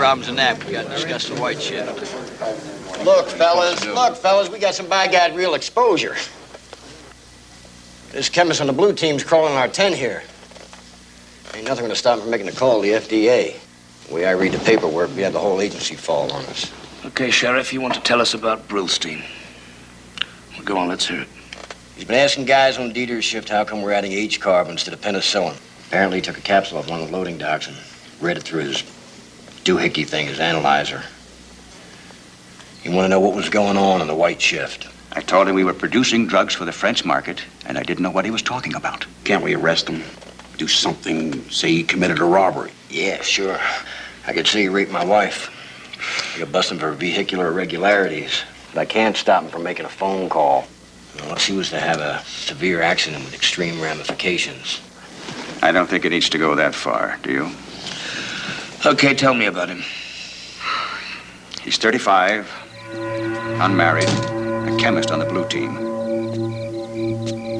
problems in that. We got to discuss the white shift. Look, fellas, we got some by-God real exposure. This chemist on the blue team's crawling our tent here. Ain't nothing gonna stop him from making a call to the FDA. The way I read the paperwork, we had the whole agency fall on us. Okay, Sheriff, you want to tell us about Brillstein. Well, go on, let's hear it. He's been asking guys on Dieter's shift how come we're adding H carbons to the penicillin. Apparently he took a capsule off one of the loading docks and read it through his doohickey thing, his analyzer. He wanted to know what was going on in the white shift. I told him we were producing drugs for the French market, and I didn't know what he was talking about. Can't we arrest him? Do something, say he committed a robbery? Yeah, sure. I could say he raped my wife. I could bust him for vehicular irregularities. But I can't stop him from making a phone call. Unless he was to have a severe accident with extreme ramifications. I don't think it needs to go that far, do you? Okay, tell me about him. He's 35, unmarried, a chemist on the blue team.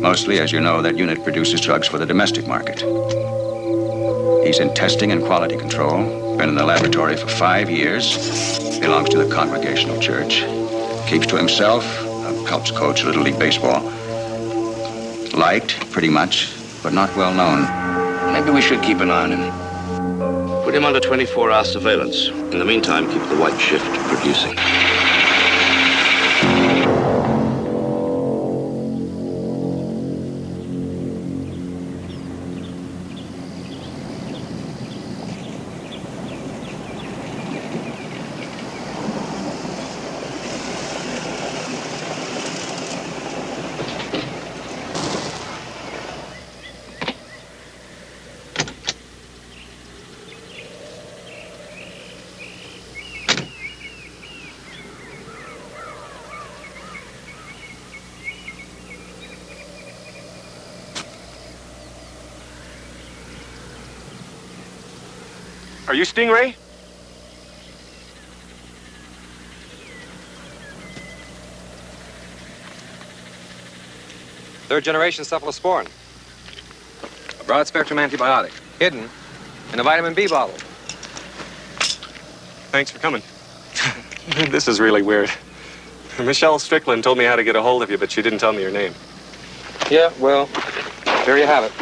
Mostly, as you know, that unit produces drugs for the domestic market. He's in testing and quality control, been in the laboratory for 5 years, belongs to the Congregational Church, keeps to himself, helps coach Little League Baseball. Liked, pretty much, but not well known. Maybe we should keep an eye on him. Put him under 24-hour surveillance. In the meantime, keep the white shift producing. Are you Stingray? Third-generation cephalosporin. A broad-spectrum antibiotic, hidden in a vitamin B bottle. Thanks for coming. This is really weird. Michelle Strickland told me how to get a hold of you, but she didn't tell me your name. Yeah, well, there you have it.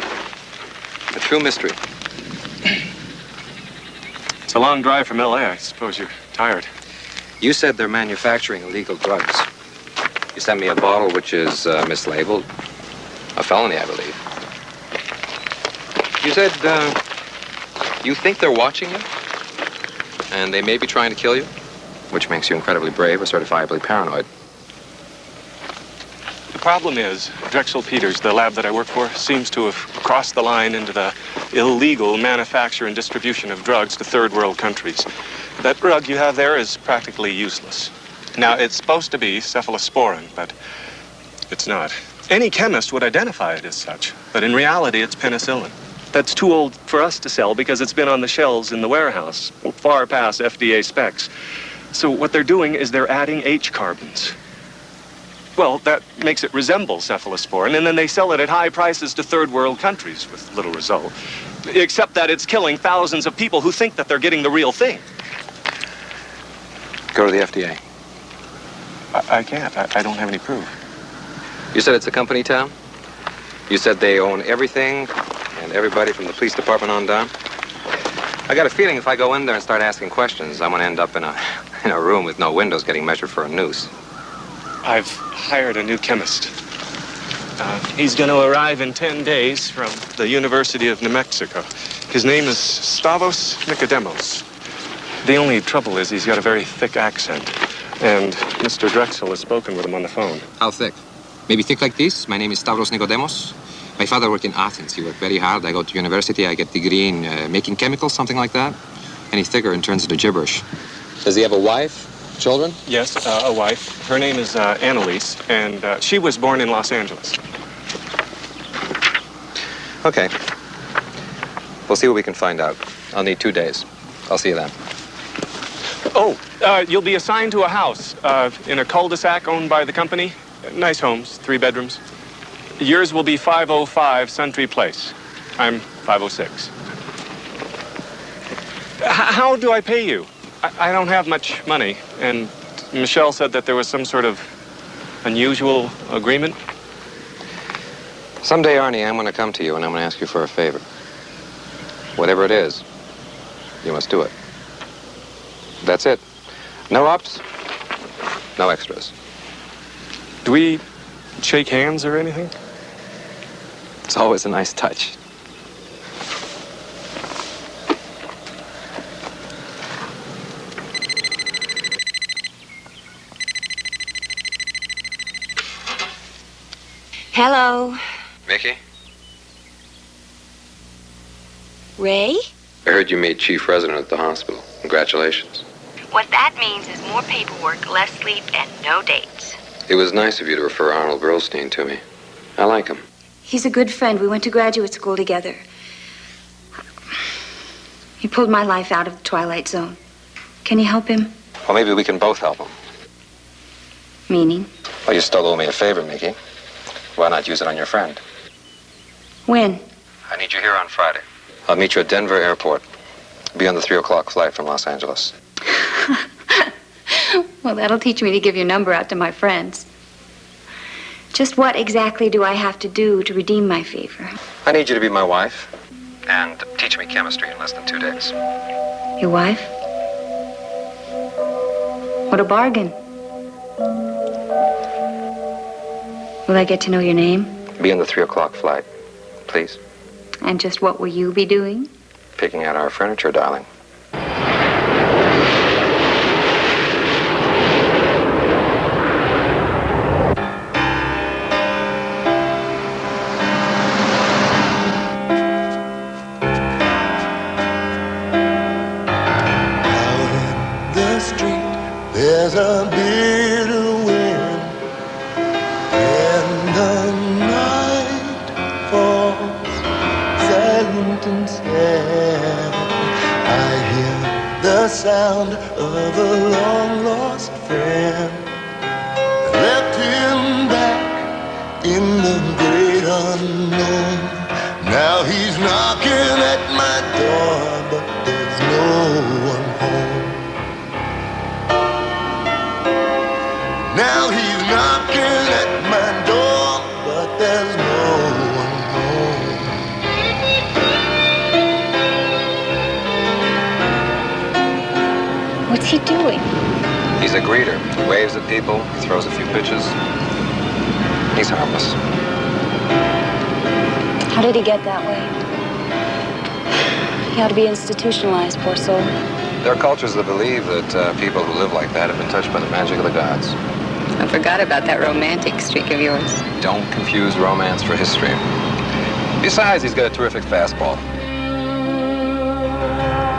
A true mystery. It's a long drive from L.A. I suppose you're tired. You said they're manufacturing illegal drugs. You sent me a bottle which is mislabeled. A felony, I believe. You said, you think they're watching you? And they may be trying to kill you? Which makes you incredibly brave or certifiably paranoid. The problem is, Drexel Peters, the lab that I work for, seems to have crossed the line into the illegal manufacture and distribution of drugs to third world countries. That drug you have there is practically useless. Now, it's supposed to be cephalosporin, but it's not. Any chemist would identify it as such, but in reality, it's penicillin. That's too old for us to sell because it's been on the shelves in the warehouse, far past FDA specs. So what they're doing is they're adding H carbons. Well, that makes it resemble cephalosporin, and then they sell it at high prices to third world countries with little result. Except that it's killing thousands of people who think that they're getting the real thing. Go to the FDA. I can't. I don't have any proof. You said it's a company town? You said they own everything and everybody from the police department on down? I got a feeling if I go in there and start asking questions, I'm going to end up in a room with no windows getting measured for a noose. I've hired a new chemist. He's going to arrive in 10 days from the University of New Mexico. His name is Stavros Nicodemos. The only trouble is he's got a very thick accent. And Mr. Drexel has spoken with him on the phone. How thick? Maybe thick like this? My name is Stavros Nicodemos. My father worked in Athens. He worked very hard. I go to university. I get degree in making chemicals, something like that. Any thicker and turns into gibberish. Does he have a wife? Children? Yes, a wife. Her name is Annalise, and she was born in Los Angeles. Okay. We'll see what we can find out. I'll need 2 days. I'll see you then. Oh, you'll be assigned to a house in a cul-de-sac owned by the company. Nice homes, 3 bedrooms. Yours will be 505 Sundry Place. I'm 506. How do I pay you? I don't have much money, and Michelle said that there was some sort of unusual agreement. Someday, Arnie, I'm going to come to you and I'm going to ask you for a favor. Whatever it is, you must do it. That's it. No ups, no extras. Do we shake hands or anything? It's always a nice touch. Hello. Mickey? Ray? I heard you made chief resident at the hospital. Congratulations. What that means is more paperwork, less sleep, and no dates. It was nice of you to refer Arnold Brillstein to me. I like him. He's a good friend. We went to graduate school together. He pulled my life out of the twilight zone. Can you help him? Well, maybe we can both help him. Meaning? Well, you still owe me a favor, Mickey. Why not use it on your friend? When? I need you here on Friday. I'll meet you at Denver Airport. Be on the 3 o'clock flight from Los Angeles. Well, that'll teach me to give your number out to my friends. Just what exactly do I have to do to redeem my favor? I need you to be my wife and teach me chemistry in less than 2 days. Your wife? What a bargain. Will I get to know your name? Be on the 3 o'clock flight, please. And just what will you be doing? Picking out our furniture, darling. There's a bitter wind, and the night falls silent and sad. I hear the sound of a long-lost friend. Left him back in the great unknown. Now he's knocking at my door, but there's no one home. Now he's knocking at my door, but there's no one home. What's he doing? He's a greeter. He waves at people, throws a few pitches. He's harmless. How did he get that way? He ought to be institutionalized, poor soul. There are cultures that believe that people who live like that have been touched by the magic of the gods. I forgot about that romantic streak of yours. Don't confuse romance for history. Besides, he's got a terrific fastball.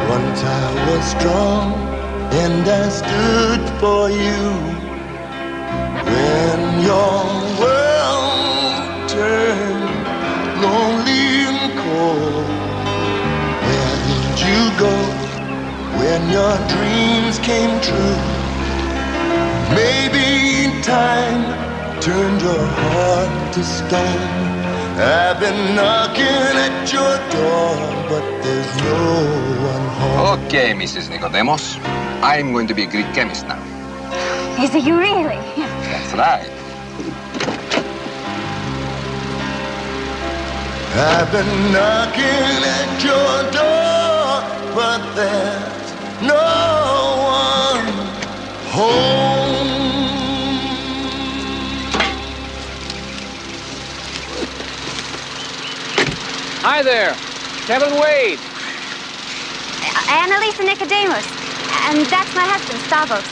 Once I was strong and I stood for you. When your world turned lonely and cold, where did you go when your dreams came true? Maybe time turned your heart to stone. I've been knocking at your door, but there's no one home. Okay, Mrs. Nicodemus. I'm going to be a Greek chemist now. Is he really? That's right. I've been knocking at your door, but there's no one home. Hi there, Kevin Wade. Annalisa Nicodemus. And that's my husband, Stavros.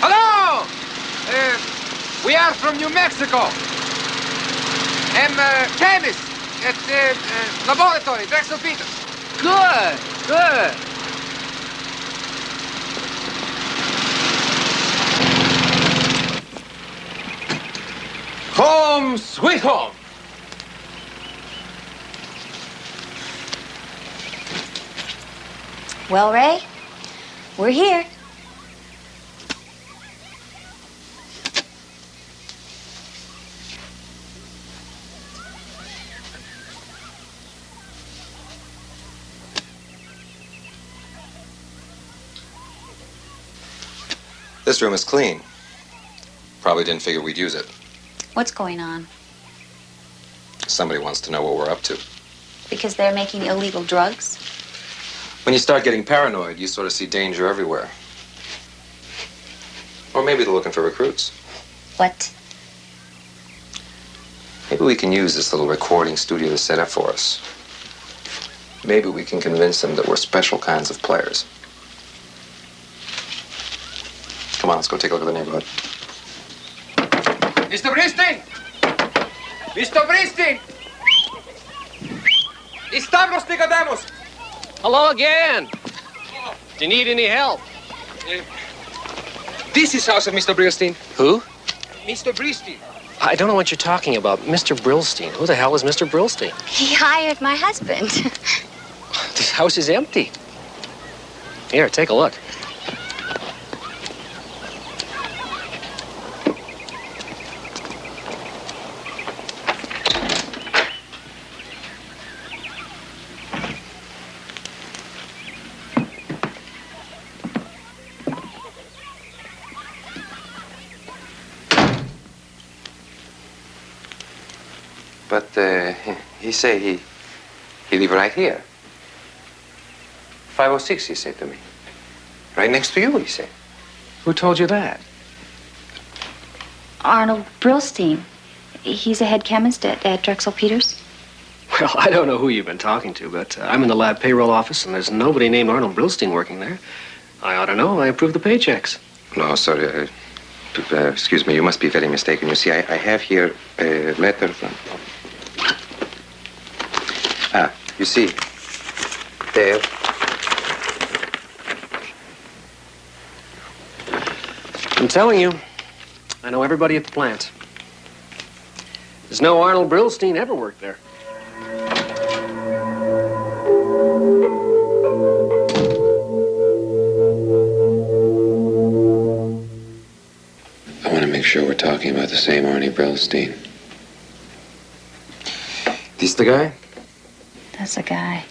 Hello! We are from New Mexico. I'm a chemist at laboratory, Drexel Peters. Good, good. Home, sweet home. Well, Ray, we're here. This room is clean. Probably didn't figure we'd use it. What's going on? Somebody wants to know what we're up to. Because they're making illegal drugs? When you start getting paranoid, you sort of see danger everywhere. Or maybe they're looking for recruits. What? Maybe we can use this little recording studio to set up for us. Maybe we can convince them that we're special kinds of players. Come on, let's go take a look at the neighborhood. Mr. Bristin! Mr. Bristin! Stavros Nicodemus! Hello again. Do you need any help? This is house of Mr. Bristin. Who? Mr. Bristin. I don't know what you're talking about. Mr. Brillstein. Who the hell is Mr. Brillstein? He hired my husband. This house is empty. Here, take a look. But he say he live right here. 506, he said to me. Right next to you, he said. Who told you that? Arnold Brillstein. He's a head chemist at Drexel Peters. Well, I don't know who you've been talking to, but I'm in the lab payroll office, and there's nobody named Arnold Brillstein working there. I ought to know. I approve the paychecks. No, sorry. Excuse me, you must be very mistaken. You see, I have here a letter from... you see, there. I'm telling you, I know everybody at the plant. There's no Arnold Brillstein ever worked there. I want to make sure we're talking about the same Arnie Brillstein. This the guy? That's a guy.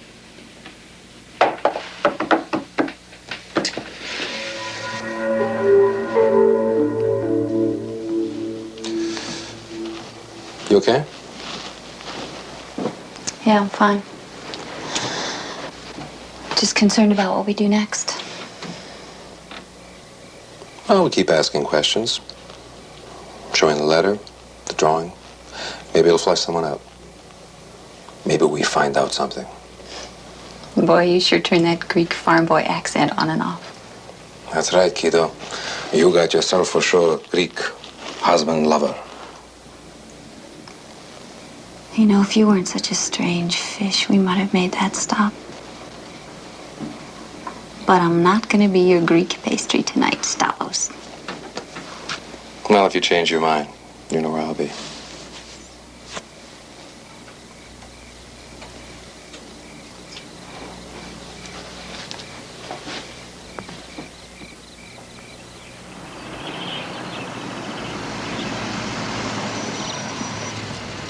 You okay? Yeah, I'm fine. Just concerned about what we do next. Well, we keep asking questions. Showing the letter, the drawing. Maybe it'll flush someone out. Maybe we find out something. Boy, you sure turn that Greek farm boy accent on and off. That's right, kiddo. You got yourself for sure a Greek husband lover. You know, if you weren't such a strange fish, we might have made that stop. But I'm not going to be your Greek pastry tonight, Stavros. Well, if you change your mind, you know where I'll be.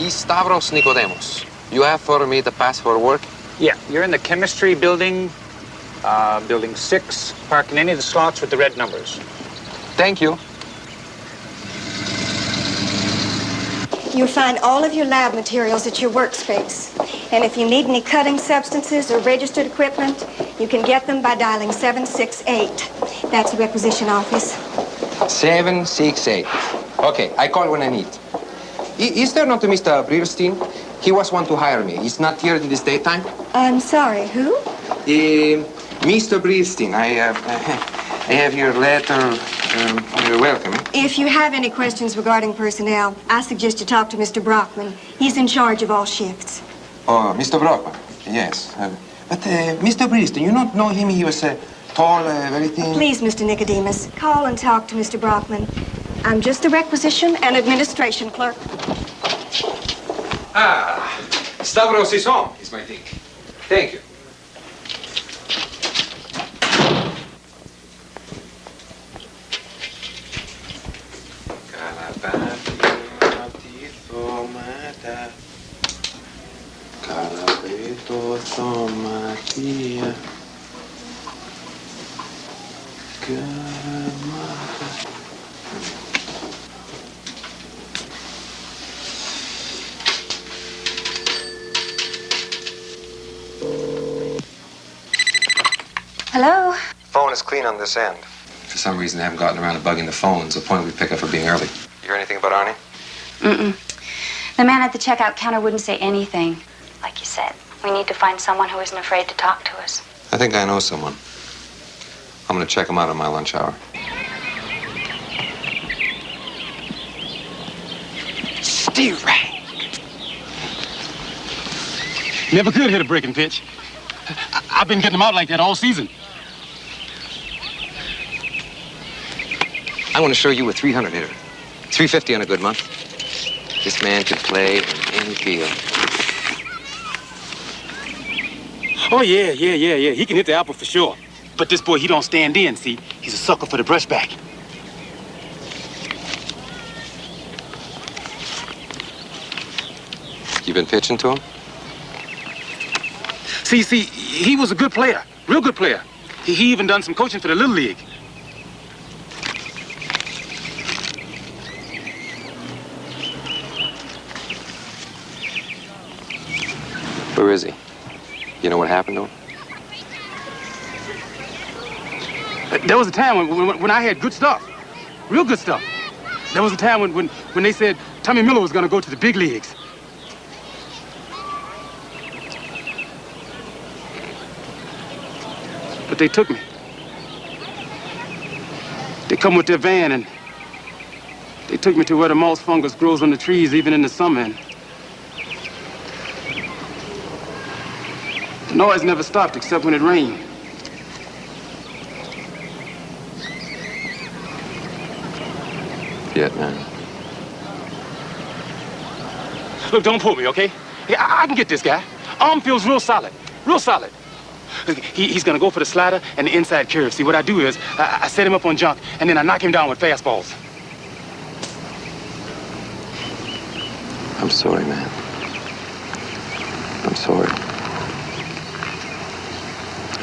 Stavros Nicodemus. You have for me the pass for work? Yeah, you're in the chemistry building, building 6. Park in any of the slots with the red numbers. Thank you. You'll find all of your lab materials at your workspace. And if you need any cutting substances or registered equipment, you can get them by dialing 768. That's the requisition office. 768. Okay, I call when I need. Is there not a Mr. Brillstein? He was one to hire me. He's not here in this daytime. I'm sorry, who? Mr. Brillstein. I have your letter. You're welcome. If you have any questions regarding personnel, I suggest you talk to Mr. Brockman. He's in charge of all shifts. Oh, Mr. Brockman. Yes. But Mr. Brillstein, you not know him? He was tall, very thin. Please, Mr. Nicodemus, call and talk to Mr. Brockman. I'm just the requisition and administration clerk. Stavros is home, is my thing. Thank you. Hello? Phone is clean on this end. For some reason, they haven't gotten around to bugging the phones. The point we pick up for being early. You hear anything about Arnie? Mm-mm. The man at the checkout counter wouldn't say anything. Like you said, we need to find someone who isn't afraid to talk to us. I think I know someone. I'm going to check him out on my lunch hour. Stingray. Never could hit a breaking pitch. I've been getting them out like that all season. I want to show you a 300 hitter. 350 on a good month. This man can play in any field. Oh, yeah. He can hit the apple for sure. But this boy, he don't stand in, see? He's a sucker for the brushback. You been pitching to him? See, he was a good player. Real good player. He even done some coaching for the Little League. Where is he? You know what happened to him? There was a time when I had good stuff. Real good stuff. There was a time when they said Tommy Miller was going to go to the big leagues. But they took me. They come with their van and they took me to where the moss fungus grows on the trees even in the summer. And the noise never stopped except when it rained. Vietnam. Look, don't pull me, okay? Yeah, I can get this guy. Arm feels real solid. Real solid. He's gonna go for the slider and the inside curve. See, what I do is I set him up on junk and then I knock him down with fastballs. I'm sorry, man. I'm sorry.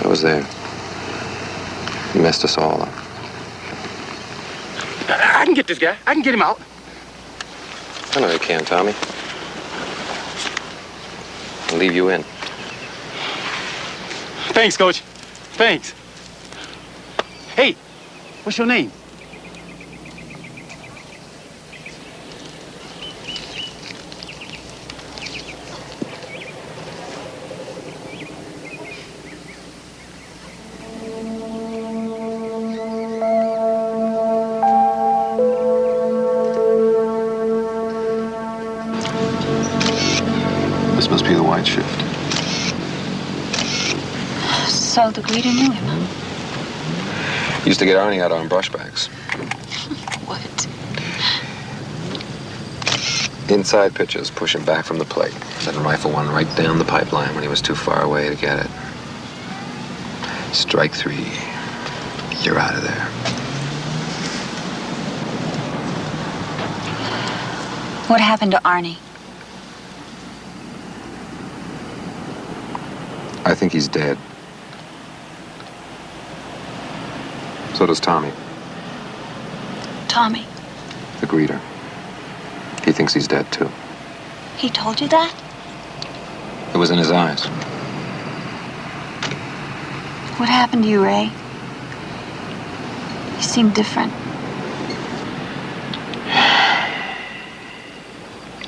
I was there. You messed us all up. I can get this guy. I can get him out. I know you can, Tommy. I'll leave you in. Thanks, Coach. Thanks. Hey, what's your name? This must be the white shift. So the greeter knew him, huh? Used to get Arnie out on brushbacks. What? Inside pitches, push him back from the plate. Then rifle one right down the pipeline when he was too far away to get it. Strike three. You're out of there. What happened to Arnie? I think he's dead. So does Tommy, Tommy, the greeter. He thinks he's dead, too. he told you that? It was in his eyes. What happened to you, Ray? You seem different.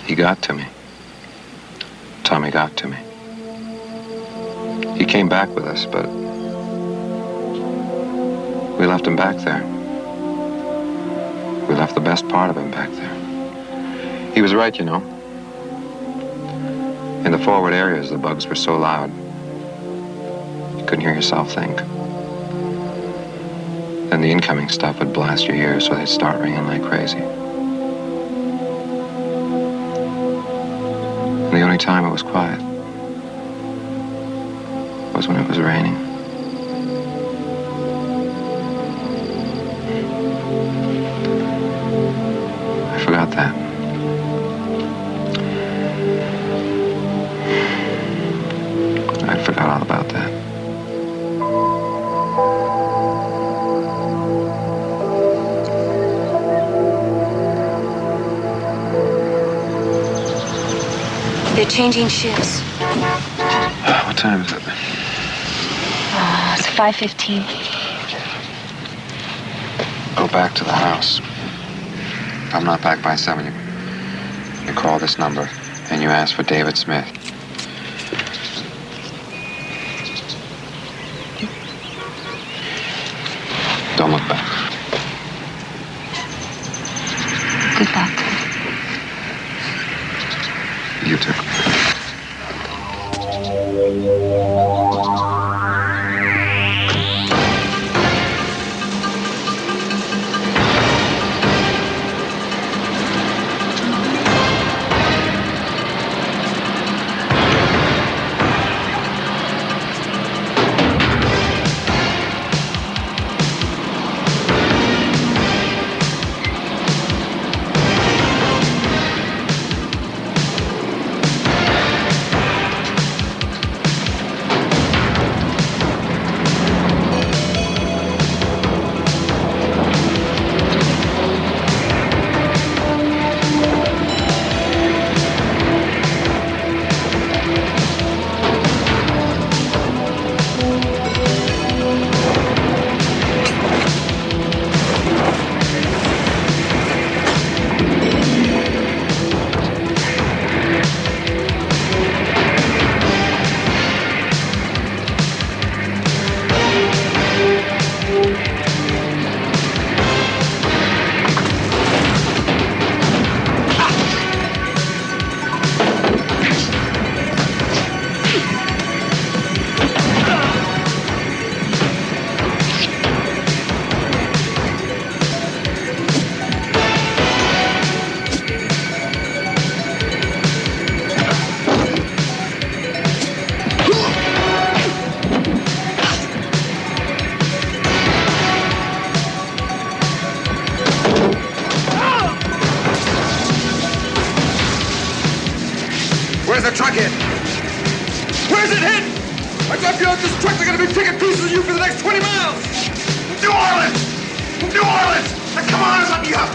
He got to me. Tommy got to me. He came back with us, but we left him back there. We left the best part of him back there. He was right, you know. In the forward areas, the bugs were so loud, you couldn't hear yourself think. Then the incoming stuff would blast your ears so they'd start ringing like crazy. And the only time it was quiet was when it was raining. I forgot that. I forgot all about that. They're changing shifts. What time is it? It's 5:15. Go back to the house. If I'm not back by 7, you call this number and you ask for David Smith. Don't look back. Good luck. You too. Where's the truck hit? Where's it hit? I got you on this truck. They're gonna be taking pieces of you for the next 20 miles. New Orleans! New Orleans! Now come on, let me up.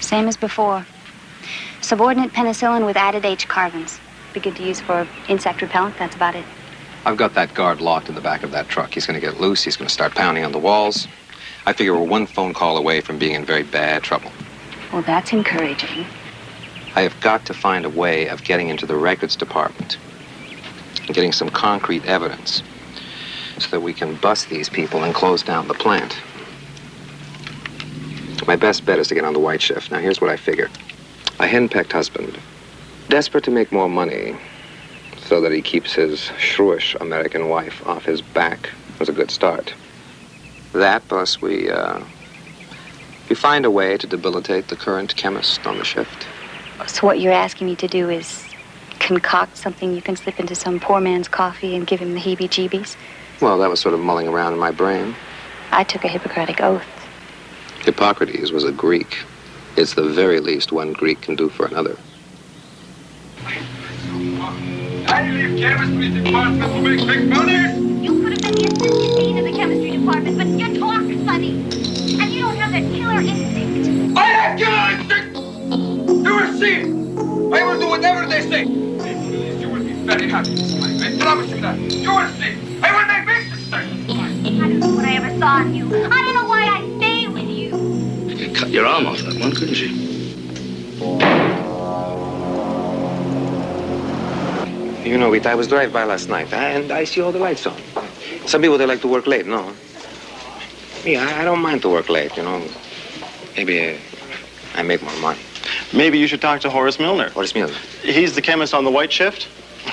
Same as before. Subordinate penicillin with added H carbons. Be good to use for insect repellent, that's about it. I've got that guard locked in the back of that truck. He's going to get loose. He's going to start pounding on the walls. I figure we're one phone call away from being in very bad trouble. Well, that's encouraging. I have got to find a way of getting into the records department and getting some concrete evidence so that we can bust these people and close down the plant. My best bet is to get on the white shift. Now, here's what I figure. A henpecked husband, desperate to make more money so that he keeps his shrewish American wife off his back, was a good start. That, plus we find a way to debilitate the current chemist on the shift. So what you're asking me to do is concoct something you can slip into some poor man's coffee and give him the heebie-jeebies? Well, that was sort of mulling around in my brain. I took a Hippocratic oath. Hippocrates was a Greek. It's the very least one Greek can do for another. I leave chemistry department to make big money. You could have been the assistant dean of the chemistry department, but you talk funny. And you don't have that killer instinct. I have killer instinct! You will see. I will do whatever they say. You will be very happy. I promise you that. You will see. I will make big success. I don't know what I ever saw in you. I don't know why I stay with you. You could cut your arm off that one, couldn't you? You know, Rita, I was driving by last night, and I see all the lights on. Some people, they like to work late, no? Me, I don't mind to work late, you know. Maybe I make more money. Maybe you should talk to Horace Milner. Horace Milner? He's the chemist on the white shift.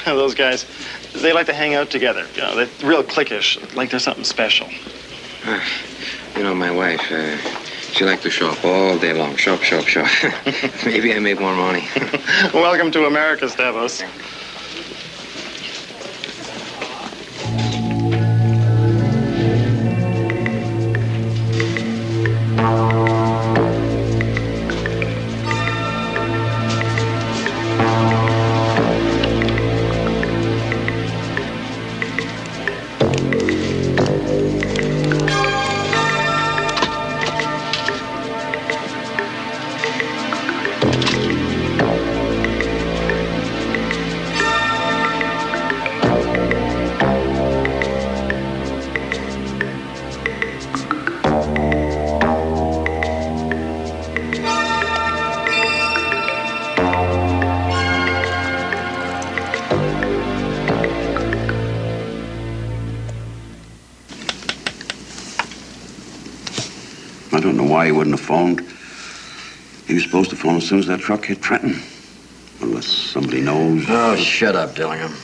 Those guys, they like to hang out together. You know, they're real cliquish, like they're something special. You know, my wife, she likes to shop all day long. Shop, shop, shop. Maybe I make more money. Welcome to America, Stavros. I don't know why he wouldn't have phoned. He was supposed to phone as soon as that truck hit Trenton. Unless somebody knows. Oh, shut up, Dillingham.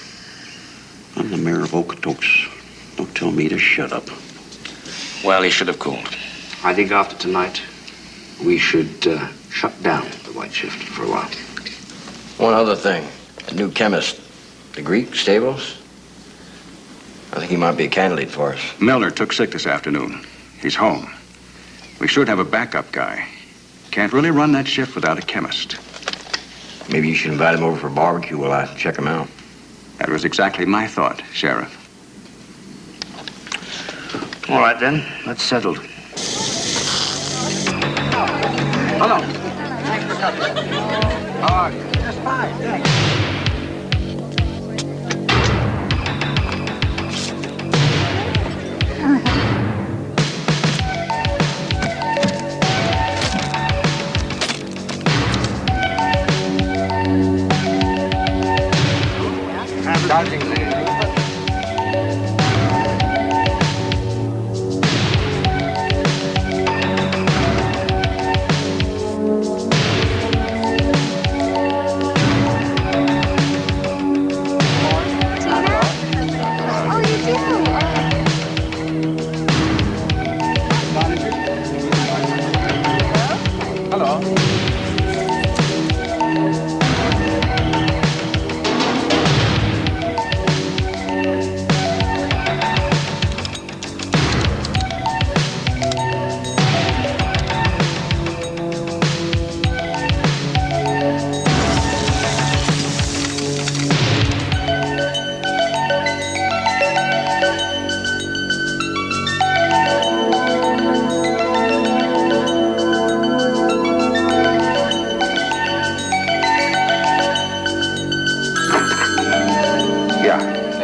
I'm the mayor of Okotoks. Don't tell me to shut up. Well, he should have called. I think after tonight, we should shut down the white shift for a while. One other thing. The new chemist, the Greek, Stavros. I think he might be a candidate for us. Milner took sick this afternoon. He's home. We should have a backup guy. Can't really run that shift without a chemist. Maybe you should invite him over for a barbecue while I check him out. That was exactly my thought, Sheriff. All right, then. That's settled. Hello. Thanks for coming. How are you? Just fine, thanks.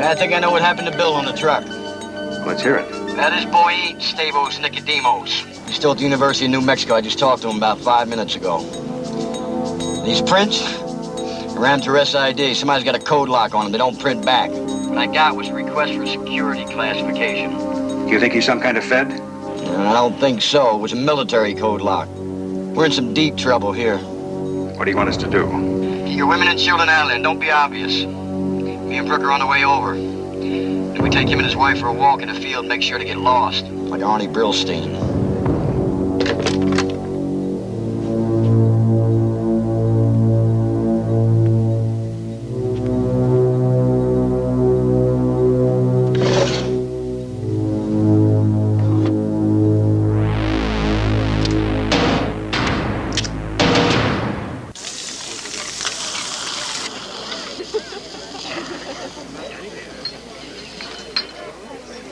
I think I know what happened to Bill on the truck. Let's hear it. That is boy eat Stavros Nicodemus. He's still at the University of New Mexico. I just talked to him about 5 minutes ago. These prints, I ran through SID. Somebody's got a code lock on them. They don't print back. What I got was a request for security classification. Do you think he's some kind of Fed? I don't think so. It was a military code lock. We're in some deep trouble here. What do you want us to do? Get your women and children out of there, and don't be obvious. Me and Brooke are on the way over. Then we take him and his wife for a walk in the field and make sure to get lost, like Arnie Brillstein.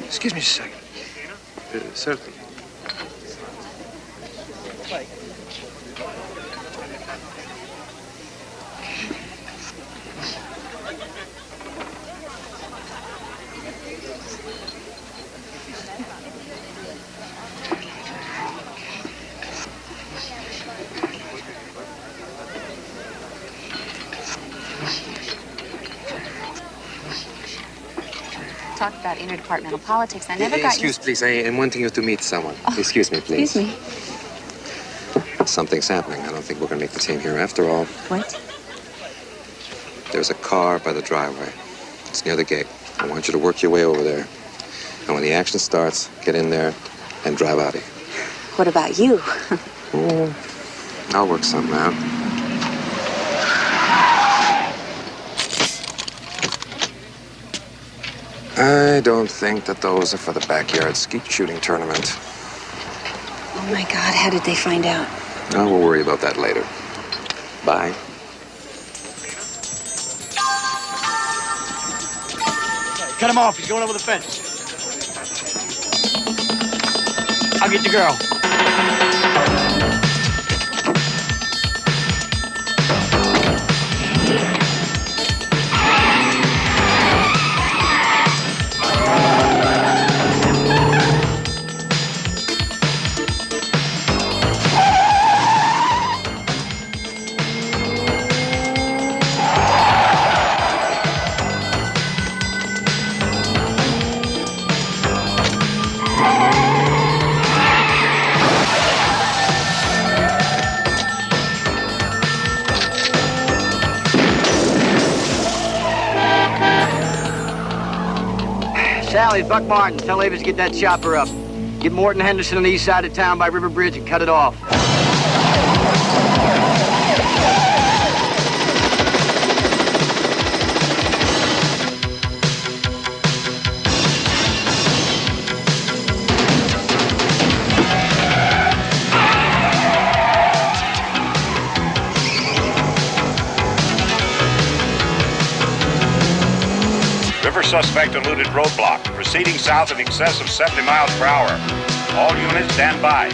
Excuse me a second. Certainly. talked about interdepartmental politics. I never got Excuse, please. I am wanting you to meet someone. Excuse me, please. Excuse me. Something's happening. I don't think we're going to make the team here after all. What? There's a car by the driveway. It's near the gate. I want you to work your way over there. And when the action starts, get in there and drive out of here. What about you? I'll work something out. I don't think that those are for the backyard skeet shooting tournament. Oh my God, how did they find out? No, we'll worry about that later. Bye. Cut him off. He's going over the fence. I'll get the girl. Sally, Buck Martin, tell Avis to get that chopper up. Get Morton Henderson on the east side of town by River Bridge and cut it off. Suspect eluded roadblock, proceeding south in excess of 70 miles per hour. All units stand by.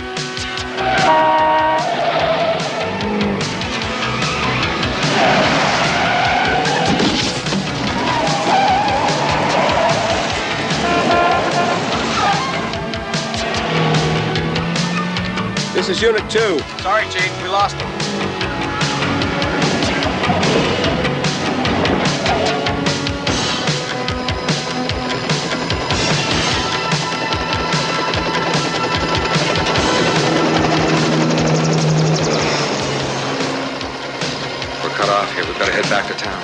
This is Unit 2. Sorry, Chief, we lost him. Off here. We've got to head back to town.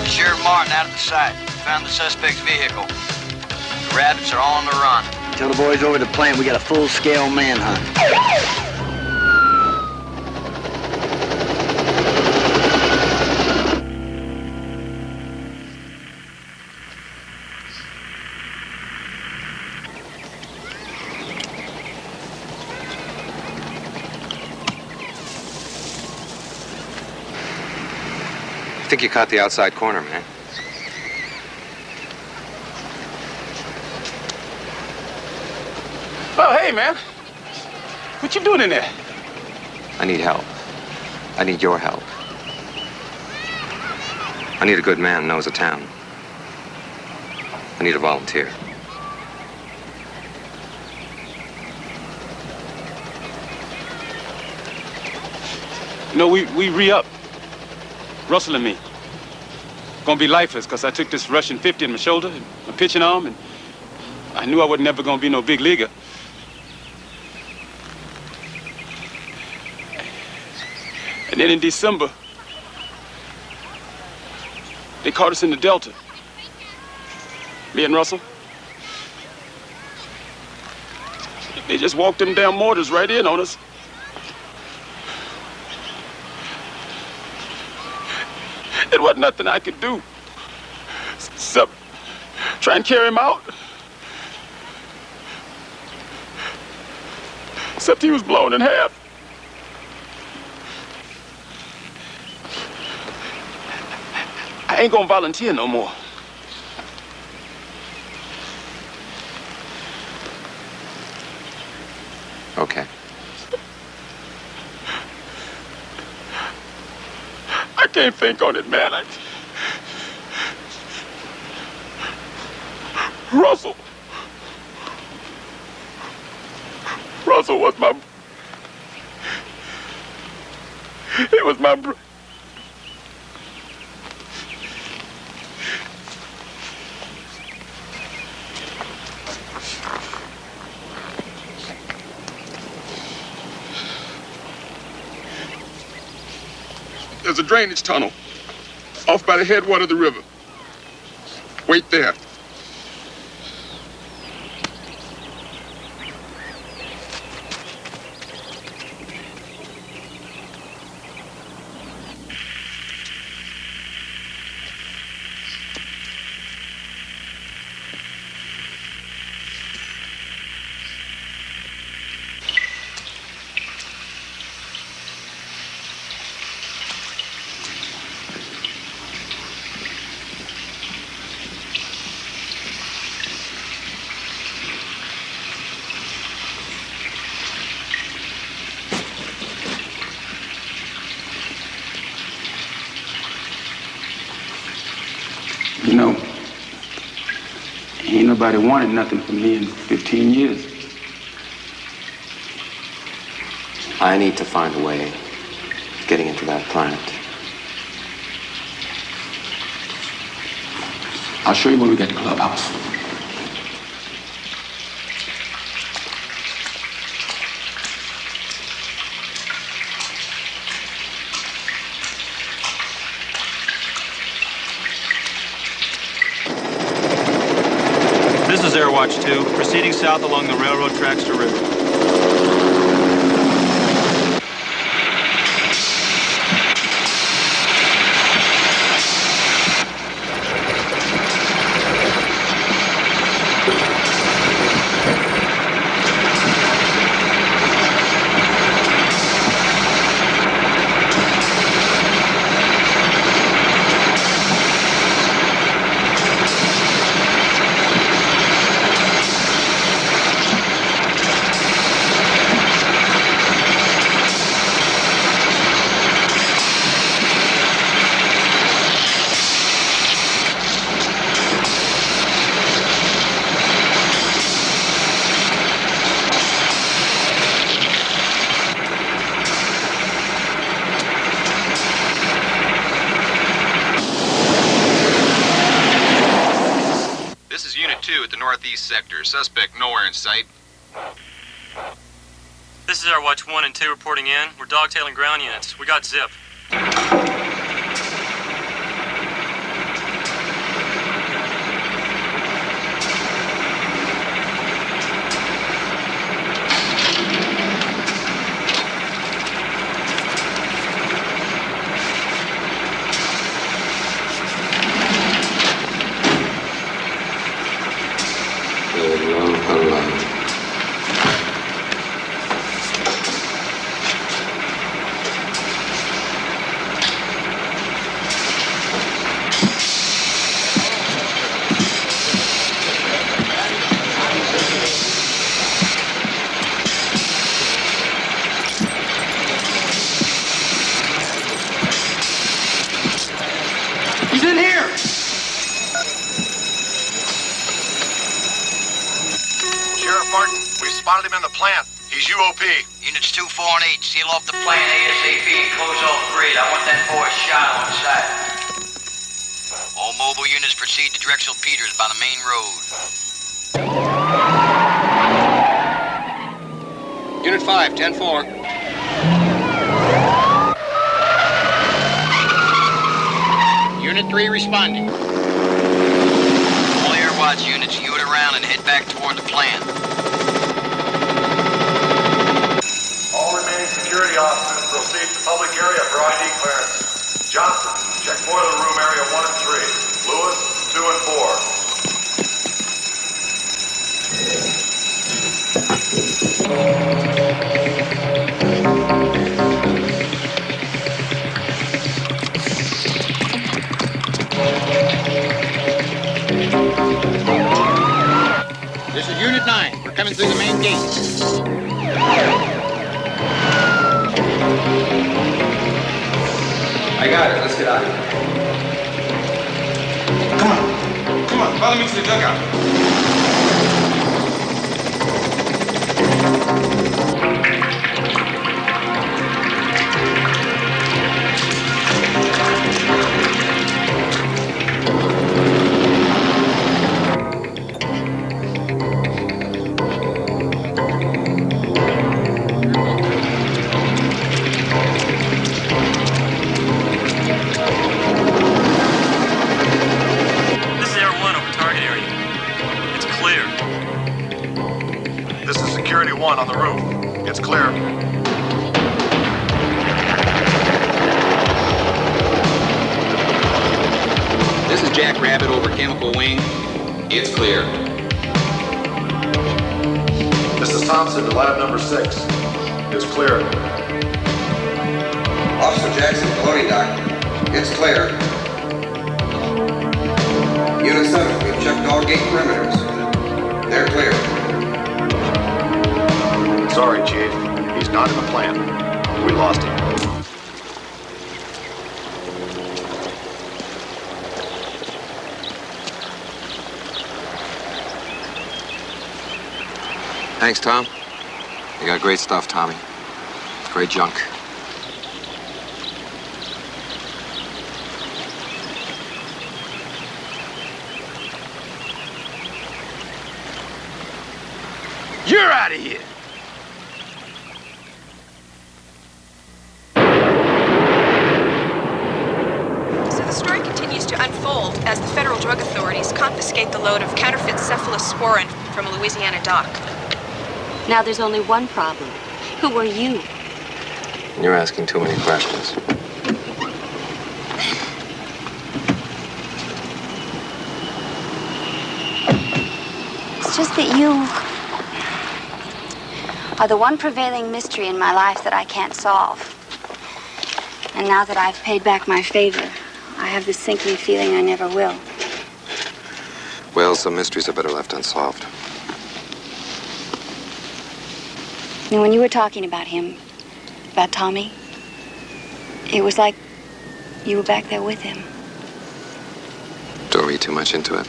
Sheriff Martin out at the site. Found the suspect's vehicle. The rabbits are all on the run. Tell the boys over at the plant we got a full-scale manhunt. I think you caught the outside corner, man. Oh, hey, man. What you doing in there? I need help. I need your help. I need a good man who knows a town. I need a volunteer. You know, we re-up. Russell and me. Gonna be lifers, because I took this Russian 50 in my shoulder, and my pitching arm, and I knew I was never gonna be no big leaguer. And then in December, they caught us in the Delta. Me and Russell. They just walked them damn mortars right in on us. It wasn't nothing I could do. Except try and carry him out. Except he was blown in half. I ain't gonna volunteer no more. Okay. can't think on it, man. Russell was my... He was my brother. There's a drainage tunnel off by the headwater of the river. Wait there. You know, ain't nobody wanted nothing from me in 15 years. I need to find a way of getting into that planet. I'll show you when we get to the clubhouse. This is Airwatch 2, proceeding south along the railroad tracks to river. Northeast sector. Suspect nowhere in sight. This is Airwatch 1 and 2 reporting in. We're dogtailing ground units. We got zip. He's in here! Sheriff Martin, we've spotted him in the plant. He's UOP. Units 2, 4, and 8, seal off the plant ASAP and close off grid. I want that boy shot on sight. All mobile units proceed to Drexel Peters by the main road. Unit 5, 10-4. Unit 3 responding. All Airwatch units, U it around and head back toward the plant. All remaining security officers proceed to public area for ID clearance. Johnson, check boiler room area 1 and 3. Lewis, 2 and 4. This is Unit 9. We're coming through the main gate. I I got it. Let's get out of here. Come on, follow me to the dugout. Security 1 on the roof. It's clear. This is Jack Rabbit over Chemical Wing. It's clear. This is Thompson to lab number 6. It's clear. Officer Jackson, loading dock. It's clear. Unit 7, we've checked all gate perimeters. They're clear. Sorry, Chief. He's not in the plant. We lost him. Thanks, Tom. You got great stuff, Tommy. Great junk. You're out of here. Unfold as the federal drug authorities confiscate the load of counterfeit cephalosporin from a Louisiana dock. Now there's only one problem. Who are you? You're asking too many questions. It's just that you are the one prevailing mystery in my life that I can't solve. And now that I've paid back my favor, I have this sinking feeling I never will. Well, some mysteries are better left unsolved. And when you were talking about him, about Tommy, it was like you were back there with him. Don't read too much into it.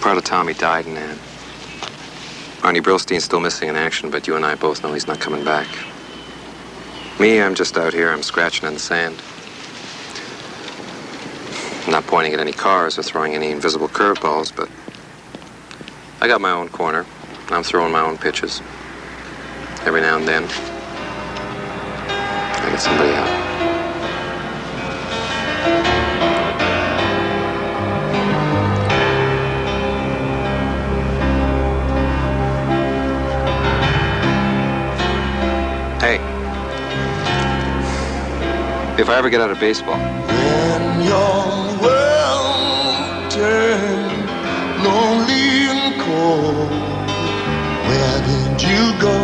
Part of Tommy died in Ann. Arnie Brillstein's still missing in action, but you and I both know he's not coming back. Me, I'm just out here. I'm scratching in the sand. I'm not pointing at any cars or throwing any invisible curveballs, but I got my own corner. I'm throwing my own pitches. Every now and then, I get somebody out. Hey, if I ever get out of baseball, when your world turned lonely and cold, where did you go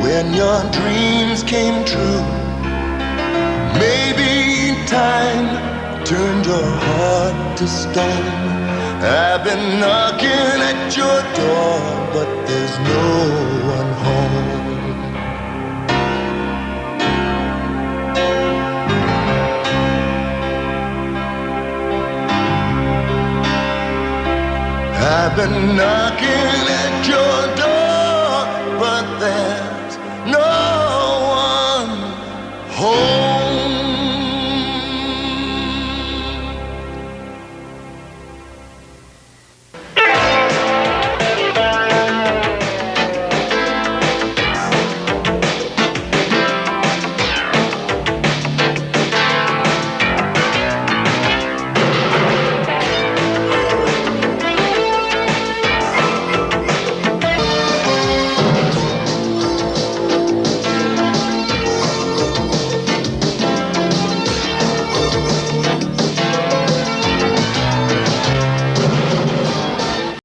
when your dreams came true? Maybe time turned your heart to stone. I've been knocking at your door, but there's no one home. I've been knocking